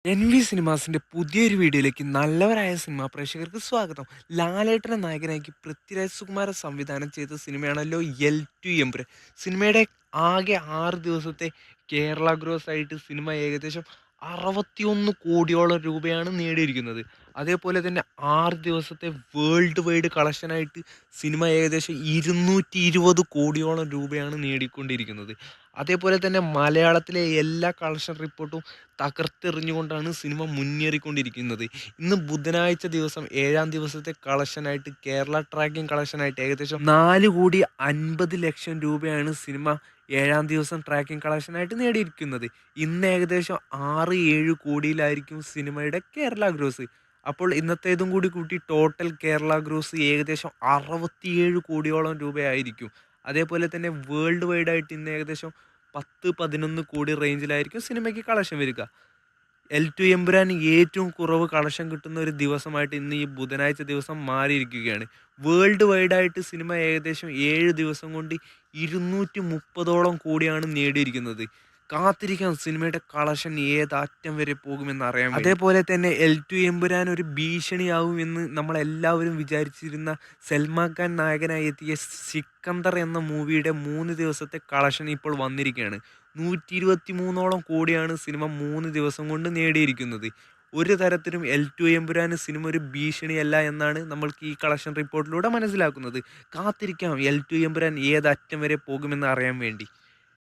എൻവി സിനിമാസിന്റെ പുതിയൊരു വീഡിയോയിലേക്ക് നല്ലവരായ സിനിമാ പ്രേക്ഷകർക്ക് സ്വാഗതം. ലാലേട്ടനെ നായകനാക്കി പൃഥ്വിരാജ് സുകുമാരൻ സംവിധാനം ചെയ്ത സിനിമയാണല്ലോ എൽ ടു എംപുരാൻ. സിനിമയുടെ ആകെ 6 ദിവസത്തെ കേരള ഗ്രോസ് ആയിട്ട് സിനിമ ഏകദേശം 61 കോടിയോളം രൂപയാണ് നേടിയിരിക്കുന്നത്. അതേപോലെ തന്നെ 6 ദിവസത്തെ വേൾഡ് വൈഡ് കളക്ഷനായിട്ട് സിനിമ ഏകദേശം 220 കോടിയോളം രൂപയാണ് നേടിക്കൊണ്ടിരിക്കുന്നത്. അതേപോലെ തന്നെ മലയാളത്തിലെ എല്ലാ കളക്ഷൻ റിപ്പോർട്ടും തകർത്തെറിഞ്ഞുകൊണ്ടാണ് സിനിമ മുന്നേറിക്കൊണ്ടിരിക്കുന്നത്. ഇന്ന് ബുധനാഴ്ച ദിവസം 7-ാം ദിവസത്തെ കളക്ഷനായിട്ട് കേരള ട്രാക്കിംഗ് കളക്ഷനായിട്ട് ഏകദേശം 4,50,00,000 രൂപയാണ് സിനിമ 7-ാം ദിവസം ട്രാക്കിംഗ് കളക്ഷനായിട്ട് നേടിയിരിക്കുന്നത്. ഇന്ന് ഏകദേശം 6-7 കോടിയിലായിരിക്കും സിനിമയുടെ കേരള ഗ്രോസ്. അപ്പോൾ ഇന്നത്തേതും കൂടി കൂട്ടി ടോട്ടൽ കേരള ഗ്രോസ് ഏകദേശം 67 കോടിയോളം രൂപയായിരിക്കും. അതേപോലെ തന്നെ വേൾഡ് വൈഡ് ആയിട്ട് ഇന്ന് ഏകദേശം 10-11 കോടി റേഞ്ചിലായിരിക്കും സിനിമയ്ക്ക് കളക്ഷൻ വരിക. എൽ ടു എമ്പുരാൻ ഏറ്റവും കുറവ് കളക്ഷൻ കിട്ടുന്ന ഒരു ദിവസമായിട്ട് ഇന്ന് ഈ ബുധനാഴ്ച ദിവസം മാറിയിരിക്കുകയാണ്. വേൾഡ് വൈഡായിട്ട് സിനിമ ഏകദേശം 7 ദിവസം കൊണ്ട് 230ഓളം കോടിയാണ് നേടിയിരിക്കുന്നത്. കാത്തിരിക്കാം സിനിമയുടെ കളക്ഷൻ ഏതറ്റം വരെ പോകുമെന്ന് അറിയാൻ വേണ്ടി. അതേപോലെ തന്നെ എൽ ടു എമ്പുരാൻ ഒരു ഭീഷണിയാവുമെന്ന് നമ്മളെല്ലാവരും വിചാരിച്ചിരുന്ന സൽമാൻ ഖാൻ നായകനായി എത്തിയ സിക്കന്ദർ എന്ന മൂവിയുടെ 3 ദിവസത്തെ കളക്ഷൻ ഇപ്പോൾ വന്നിരിക്കുകയാണ്. 123ഓളം കോടിയാണ് സിനിമ 3 ദിവസം കൊണ്ട് നേടിയിരിക്കുന്നത്. ഒരു തരത്തിലും എൽ ടു എമ്പുരാൻ സിനിമ ഒരു ഭീഷണിയല്ല എന്നാണ് നമ്മൾക്ക് ഈ കളക്ഷൻ റിപ്പോർട്ടിലൂടെ മനസ്സിലാക്കുന്നത്. കാത്തിരിക്കാം എൽ ടു എമ്പുരാൻ ഏതറ്റം വരെ പോകുമെന്ന് അറിയാൻ വേണ്ടി.